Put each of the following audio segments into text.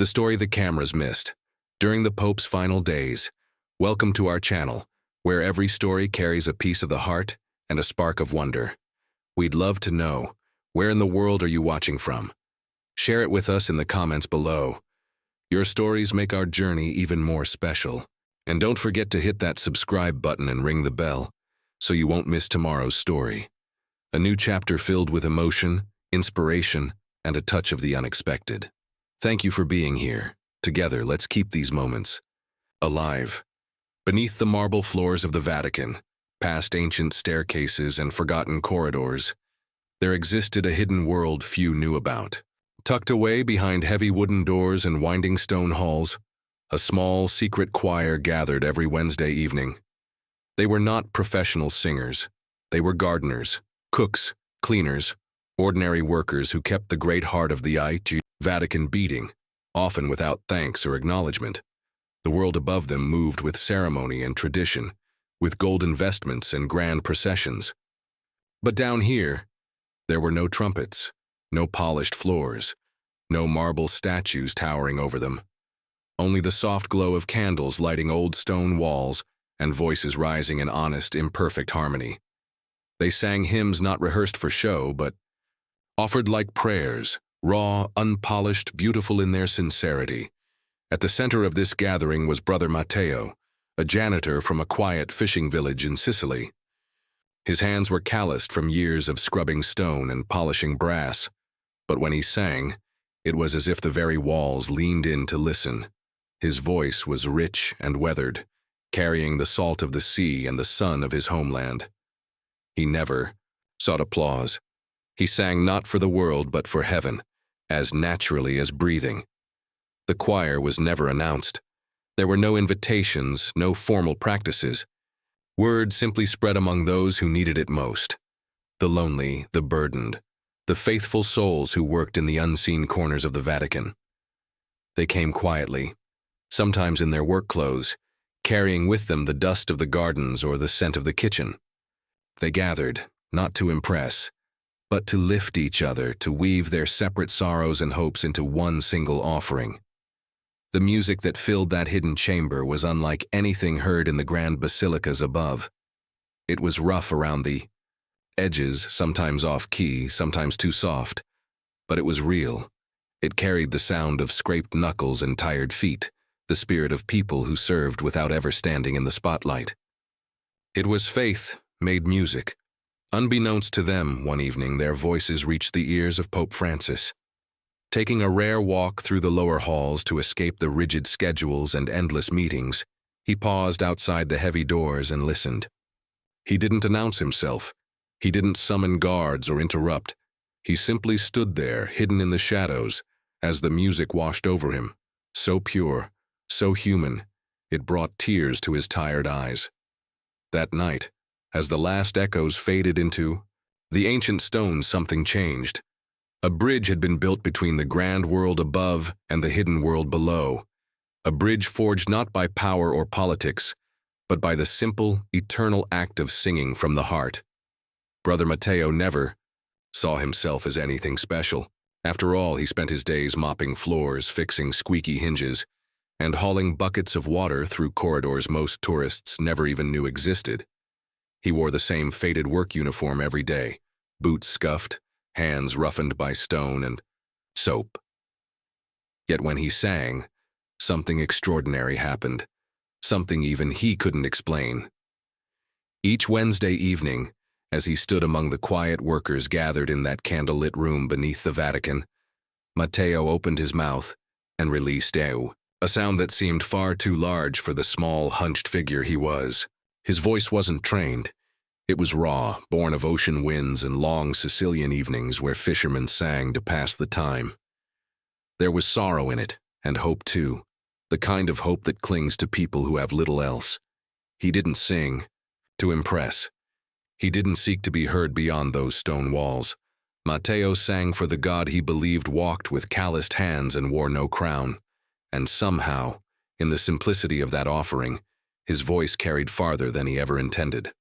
The story the cameras missed. During the Pope's final days. Welcome to our channel, where every story carries a piece of the heart and a spark of wonder. We'd love to know, where in the world are you watching from? Share it with us in the comments below. Your stories make our journey even more special. And don't forget to hit that subscribe button and ring the bell, so you won't miss tomorrow's story. A new chapter filled with emotion, inspiration, and a touch of the unexpected. Thank you for being here. Together, let's keep these moments alive. Beneath the marble floors of the Vatican, past ancient staircases and forgotten corridors, there existed a hidden world few knew about. Tucked away behind heavy wooden doors and winding stone halls, a small, secret choir gathered every Wednesday evening. They were not professional singers. They were gardeners, cooks, cleaners, ordinary workers who kept the great heart of the Vatican beating, often without thanks or acknowledgement. The world above them moved with ceremony and tradition, with golden vestments and grand processions. But down here, there were no trumpets, no polished floors, no marble statues towering over them. Only the soft glow of candles lighting old stone walls and voices rising in honest, imperfect harmony. They sang hymns not rehearsed for show, but offered like prayers, raw, unpolished, beautiful in their sincerity. At the center of this gathering was Brother Matteo, a janitor from a quiet fishing village in Sicily. His hands were calloused from years of scrubbing stone and polishing brass, but when he sang, it was as if the very walls leaned in to listen. His voice was rich and weathered, carrying the salt of the sea and the sun of his homeland. He never sought applause. He sang not for the world but for heaven, as naturally as breathing. The choir was never announced. There were no invitations, no formal practices. Word simply spread among those who needed it most. The lonely, the burdened, the faithful souls who worked in the unseen corners of the Vatican. They came quietly, sometimes in their work clothes, carrying with them the dust of the gardens or the scent of the kitchen. They gathered, not to impress, but to lift each other, to weave their separate sorrows and hopes into one single offering. The music that filled that hidden chamber was unlike anything heard in the grand basilicas above. It was rough around the edges, sometimes off-key, sometimes too soft, but it was real. It carried the sound of scraped knuckles and tired feet, the spirit of people who served without ever standing in the spotlight. It was faith made music. Unbeknownst to them, one evening their voices reached the ears of Pope Francis. Taking a rare walk through the lower halls to escape the rigid schedules and endless meetings, he paused outside the heavy doors and listened. He didn't announce himself. He didn't summon guards or interrupt. He simply stood there, hidden in the shadows, as the music washed over him. So pure, so human, it brought tears to his tired eyes. That night, as the last echoes faded into the ancient stones, something changed. A bridge had been built between the grand world above and the hidden world below. A bridge forged not by power or politics, but by the simple, eternal act of singing from the heart. Brother Matteo never saw himself as anything special. After all, he spent his days mopping floors, fixing squeaky hinges, and hauling buckets of water through corridors most tourists never even knew existed. He wore the same faded work uniform every day, boots scuffed, hands roughened by stone and soap. Yet when he sang, something extraordinary happened, something even he couldn't explain. Each Wednesday evening, as he stood among the quiet workers gathered in that candlelit room beneath the Vatican, Matteo opened his mouth and released "ew," a sound that seemed far too large for the small, hunched figure he was. His voice wasn't trained. It was raw, born of ocean winds and long Sicilian evenings where fishermen sang to pass the time. There was sorrow in it, and hope too, the kind of hope that clings to people who have little else. He didn't sing to impress. He didn't seek to be heard beyond those stone walls. Matteo sang for the God he believed walked with calloused hands and wore no crown. And somehow, in the simplicity of that offering, his voice carried farther than he ever intended.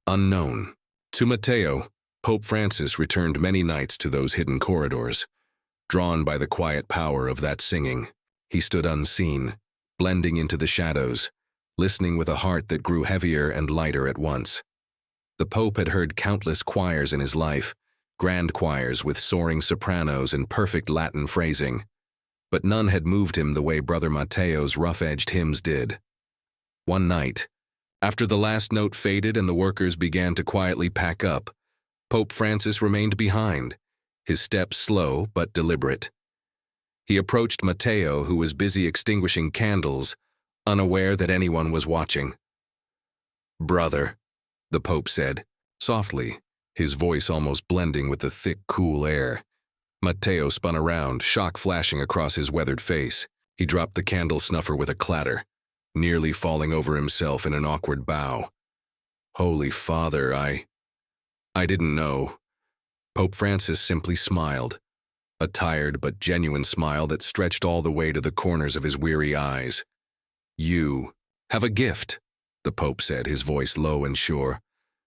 Unknown. To Matteo, Pope Francis returned many nights to those hidden corridors. Drawn by the quiet power of that singing, he stood unseen, blending into the shadows, listening with a heart that grew heavier and lighter at once. The Pope had heard countless choirs in his life, grand choirs with soaring sopranos and perfect Latin phrasing, but none had moved him the way Brother Matteo's rough-edged hymns did. One night, after the last note faded and the workers began to quietly pack up, Pope Francis remained behind, his steps slow but deliberate. He approached Matteo, who was busy extinguishing candles, unaware that anyone was watching. "Brother," the Pope said, softly, his voice almost blending with the thick, cool air. Matteo spun around, shock flashing across his weathered face. He dropped the candle snuffer with a clatter, nearly falling over himself in an awkward bow. "Holy Father, I didn't know." Pope Francis simply smiled, a tired but genuine smile that stretched all the way to the corners of his weary eyes. "You have a gift," the Pope said, his voice low and sure.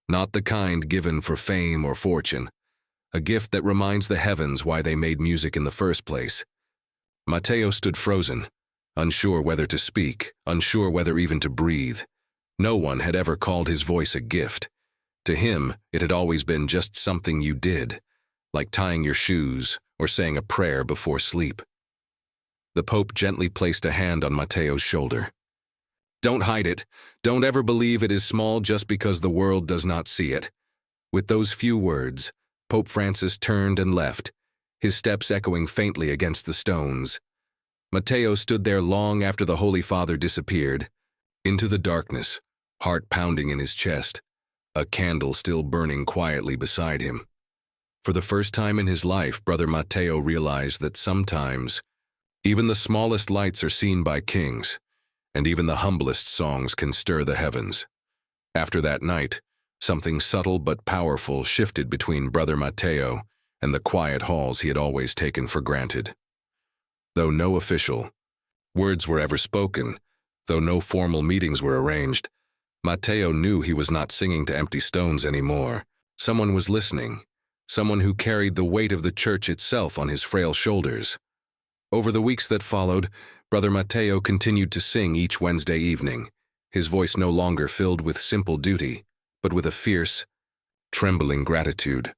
"Not the kind given for fame or fortune. A gift that reminds the heavens why they made music in the first place." Matteo stood frozen, unsure whether to speak, unsure whether even to breathe. No one had ever called his voice a gift. To him, it had always been just something you did, like tying your shoes or saying a prayer before sleep. The Pope gently placed a hand on Matteo's shoulder. "Don't hide it. Don't ever believe it is small just because the world does not see it." With those few words, Pope Francis turned and left, his steps echoing faintly against the stones. Matteo stood there long after the Holy Father disappeared, into the darkness, heart pounding in his chest, a candle still burning quietly beside him. For the first time in his life, Brother Matteo realized that sometimes even the smallest lights are seen by kings, and even the humblest songs can stir the heavens. After that night, something subtle but powerful shifted between Brother Matteo and the quiet halls he had always taken for granted. Though no official words were ever spoken, though no formal meetings were arranged, Matteo knew he was not singing to empty stones anymore. Someone was listening, someone who carried the weight of the church itself on his frail shoulders. Over the weeks that followed, Brother Matteo continued to sing each Wednesday evening, his voice no longer filled with simple duty, but with a fierce, trembling gratitude.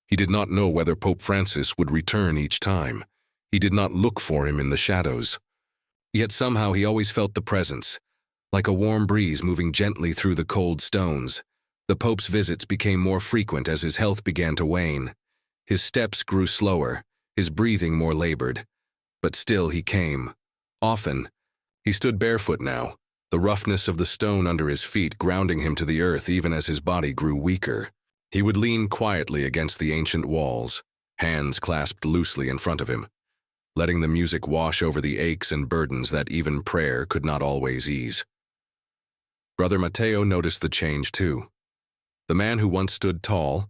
He did not know whether Pope Francis would return each time. He did not look for him in the shadows. Yet somehow he always felt the presence, like a warm breeze moving gently through the cold stones. The Pope's visits became more frequent as his health began to wane. His steps grew slower, his breathing more labored. But still he came. Often. He stood barefoot now, the roughness of the stone under his feet grounding him to the earth even as his body grew weaker. He would lean quietly against the ancient walls, hands clasped loosely in front of him, letting the music wash over the aches and burdens that even prayer could not always ease. Brother Matteo noticed the change too. The man who once stood tall,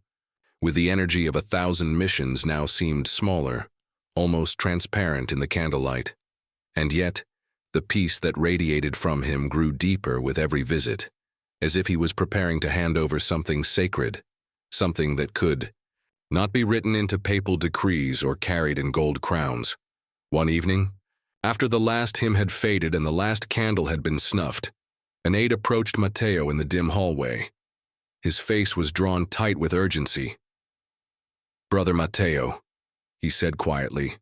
with the energy of 1,000 missions, now seemed smaller, almost transparent in the candlelight. And yet, the peace that radiated from him grew deeper with every visit, as if he was preparing to hand over something sacred, something that could not be written into papal decrees or carried in gold crowns. One evening, after the last hymn had faded and the last candle had been snuffed, an aide approached Matteo in the dim hallway. His face was drawn tight with urgency. "Brother Matteo," he said quietly,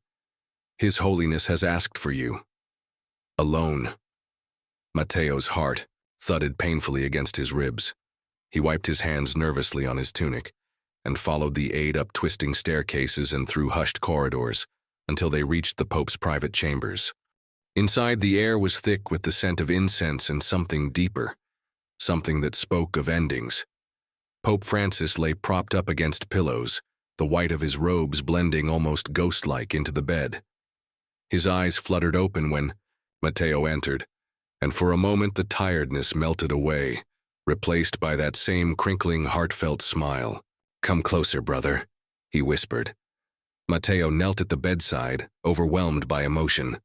"His Holiness has asked for you. Alone." Matteo's heart thudded painfully against his ribs. He wiped his hands nervously on his tunic and followed the aide up twisting staircases and through hushed corridors until they reached the Pope's private chambers. Inside, the air was thick with the scent of incense and something deeper, something that spoke of endings. Pope Francis lay propped up against pillows, the white of his robes blending almost ghost-like into the bed. His eyes fluttered open when Matteo entered, and for a moment the tiredness melted away, replaced by that same crinkling, heartfelt smile. "Come closer, brother," he whispered. Matteo knelt at the bedside, overwhelmed by emotion.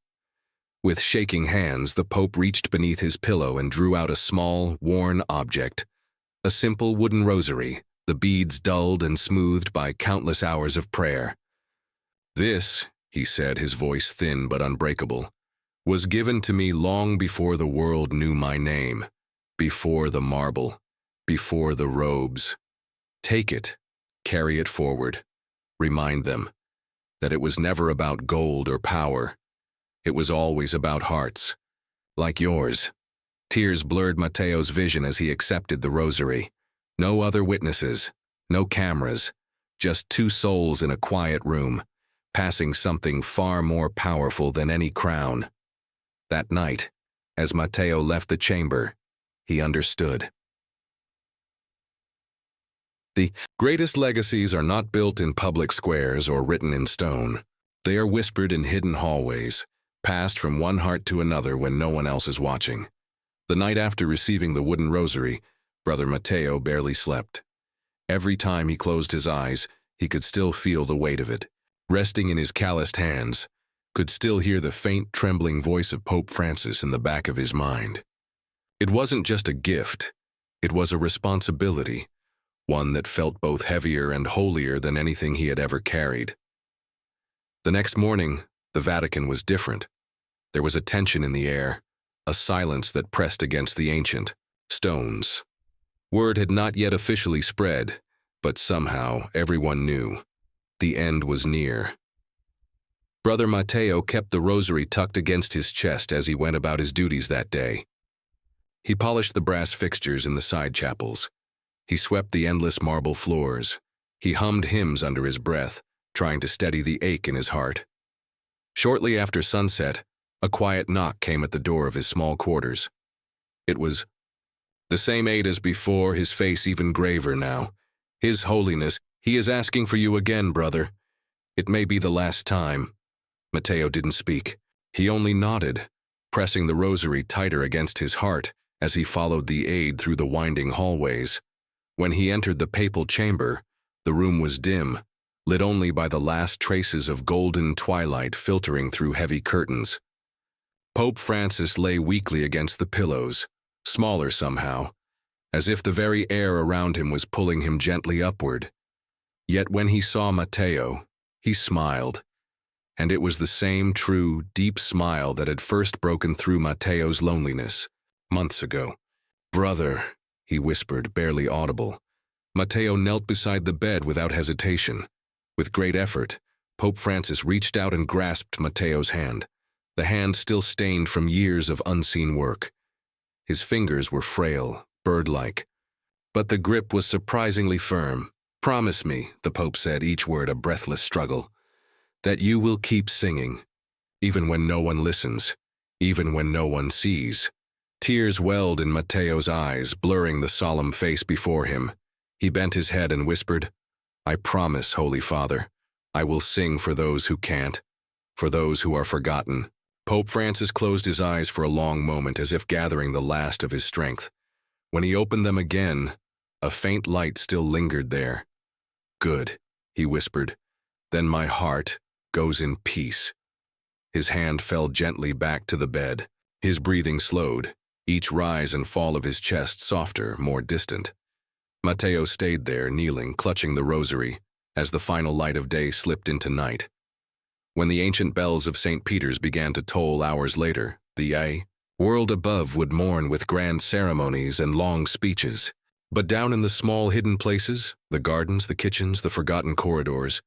With shaking hands, the Pope reached beneath his pillow and drew out a small, worn object, a simple wooden rosary, the beads dulled and smoothed by countless hours of prayer. "This," he said, his voice thin but unbreakable, was given to me long before the world knew my name, before the marble, before the robes. Take it, carry it forward. Remind them that it was never about gold or power. It was always about hearts, like yours. Tears blurred Matteo's vision as he accepted the rosary. No other witnesses, no cameras, just two souls in a quiet room, passing something far more powerful than any crown. That night, as Matteo left the chamber, he understood. The greatest legacies are not built in public squares or written in stone. They are whispered in hidden hallways, passed from one heart to another when no one else is watching. The night after receiving the wooden rosary, Brother Matteo barely slept. Every time he closed his eyes, he could still feel the weight of it, resting in his calloused hands, could still hear the faint, trembling voice of Pope Francis in the back of his mind. It wasn't just a gift, it was a responsibility, one that felt both heavier and holier than anything he had ever carried. The next morning, the Vatican was different. There was a tension in the air, a silence that pressed against the ancient stones. Word had not yet officially spread, but somehow everyone knew. The end was near. Brother Matteo kept the rosary tucked against his chest as he went about his duties that day. He polished the brass fixtures in the side chapels. He swept the endless marble floors. He hummed hymns under his breath, trying to steady the ache in his heart. Shortly after sunset, a quiet knock came at the door of his small quarters. It was the same aide as before, his face even graver now. His Holiness, he is asking for you again, brother. It may be the last time. Matteo didn't speak. He only nodded, pressing the rosary tighter against his heart as he followed the aide through the winding hallways. When he entered the papal chamber, the room was dim, lit only by the last traces of golden twilight filtering through heavy curtains. Pope Francis lay weakly against the pillows, smaller somehow, as if the very air around him was pulling him gently upward. Yet when he saw Matteo, he smiled, and it was the same true, deep smile that had first broken through Matteo's loneliness, months ago. "Brother," he whispered, barely audible. Matteo knelt beside the bed without hesitation. With great effort, Pope Francis reached out and grasped Matteo's hand, the hand still stained from years of unseen work. His fingers were frail, bird-like, but the grip was surprisingly firm. "Promise me," the Pope said, each word a breathless struggle, "that you will keep singing, even when no one listens, even when no one sees." Tears welled in Matteo's eyes, blurring the solemn face before him. He bent his head and whispered, "I promise, Holy Father, I will sing for those who can't, for those who are forgotten." Pope Francis closed his eyes for a long moment as if gathering the last of his strength. When he opened them again, a faint light still lingered there. "Good," he whispered, "then my heart goes in peace." His hand fell gently back to the bed. His breathing slowed, each rise and fall of his chest softer, more distant. Matteo stayed there, kneeling, clutching the rosary, as the final light of day slipped into night. When the ancient bells of St. Peter's began to toll hours later, the world above would mourn with grand ceremonies and long speeches. But down in the small hidden places, the gardens, the kitchens, the forgotten corridors,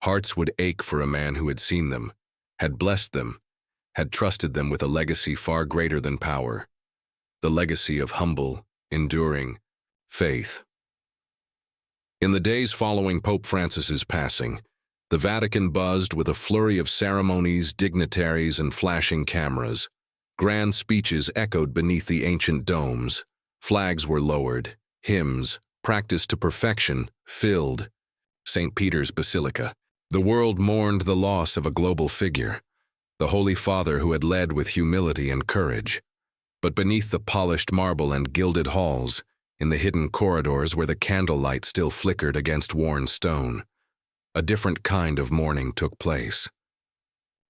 hearts would ache for a man who had seen them, had blessed them, had trusted them with a legacy far greater than power. The legacy of humble, enduring faith. In the days following Pope Francis's passing, the Vatican buzzed with a flurry of ceremonies, dignitaries, and flashing cameras. Grand speeches echoed beneath the ancient domes. Flags were lowered. Hymns, practiced to perfection, filled St. Peter's Basilica. The world mourned the loss of a global figure, the Holy Father who had led with humility and courage. But beneath the polished marble and gilded halls, in the hidden corridors where the candlelight still flickered against worn stone, a different kind of mourning took place.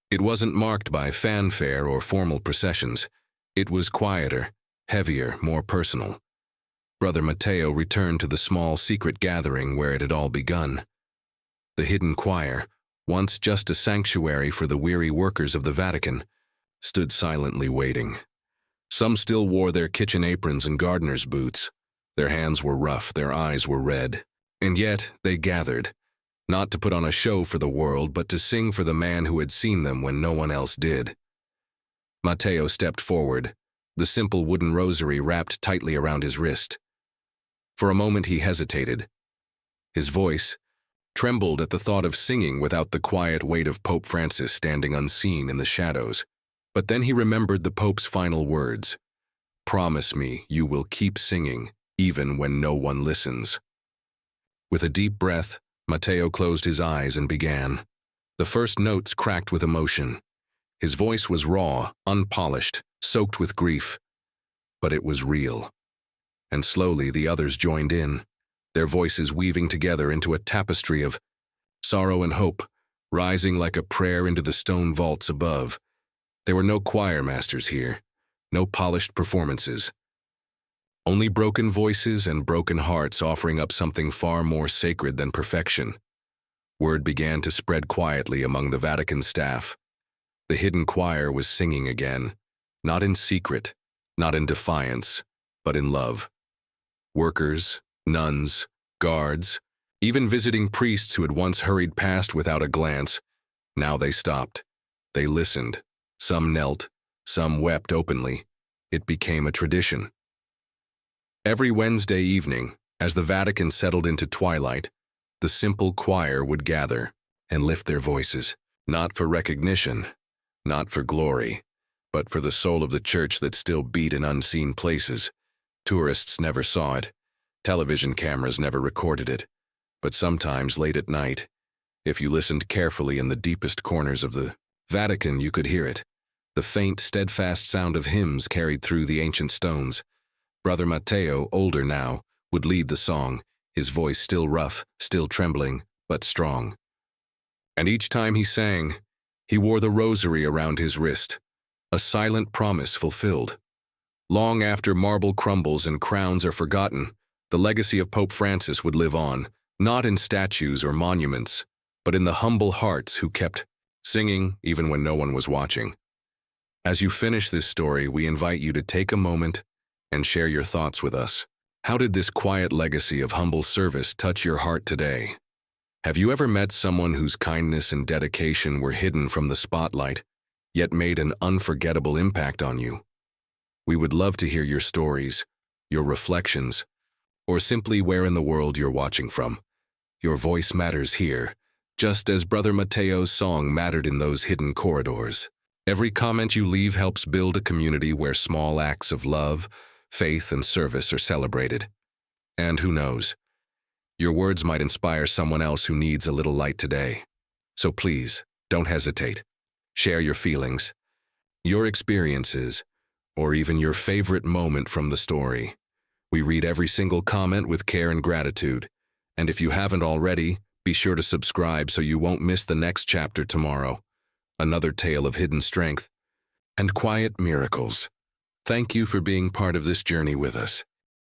It wasn't marked by fanfare or formal processions. It was quieter, heavier, more personal. Brother Matteo returned to the small secret gathering where it had all begun. The hidden choir, once just a sanctuary for the weary workers of the Vatican, stood silently waiting. Some still wore their kitchen aprons and gardener's boots. Their hands were rough, their eyes were red. And yet they gathered, not to put on a show for the world, but to sing for the man who had seen them when no one else did. Matteo stepped forward, the simple wooden rosary wrapped tightly around his wrist. For a moment he hesitated. His voice trembled at the thought of singing without the quiet weight of Pope Francis standing unseen in the shadows. But then he remembered the Pope's final words. "Promise me you will keep singing, even when no one listens." With a deep breath, Matteo closed his eyes and began. The first notes cracked with emotion. His voice was raw, unpolished, soaked with grief. But it was real. And slowly the others joined in, their voices weaving together into a tapestry of sorrow and hope, rising like a prayer into the stone vaults above. There were no choir masters here, no polished performances. Only broken voices and broken hearts offering up something far more sacred than perfection. Word began to spread quietly among the Vatican staff. The hidden choir was singing again, not in secret, not in defiance, but in love. Workers, nuns, guards, even visiting priests who had once hurried past without a glance, now they stopped. They listened. Some knelt, some wept openly. It became a tradition. Every Wednesday evening, as the Vatican settled into twilight, the simple choir would gather and lift their voices, not for recognition, not for glory, but for the soul of the church that still beat in unseen places. Tourists never saw it. Television cameras never recorded it. But sometimes late at night, if you listened carefully in the deepest corners of the Vatican, you could hear it. The faint, steadfast sound of hymns carried through the ancient stones. Brother Matteo, older now, would lead the song, his voice still rough, still trembling, but strong. And each time he sang, he wore the rosary around his wrist, a silent promise fulfilled. Long after marble crumbles and crowns are forgotten, the legacy of Pope Francis would live on, not in statues or monuments, but in the humble hearts who kept singing even when no one was watching. As you finish this story, we invite you to take a moment and share your thoughts with us. How did this quiet legacy of humble service touch your heart today? Have you ever met someone whose kindness and dedication were hidden from the spotlight, yet made an unforgettable impact on you? We would love to hear your stories, your reflections, or simply where in the world you're watching from. Your voice matters here, just as Brother Matteo's song mattered in those hidden corridors. Every comment you leave helps build a community where small acts of love, faith, and service are celebrated. And who knows, your words might inspire someone else who needs a little light today. So please, don't hesitate. Share your feelings, your experiences, or even your favorite moment from the story. We read every single comment with care and gratitude. And if you haven't already, be sure to subscribe so you won't miss the next chapter tomorrow. Another tale of hidden strength and quiet miracles. Thank you for being part of this journey with us.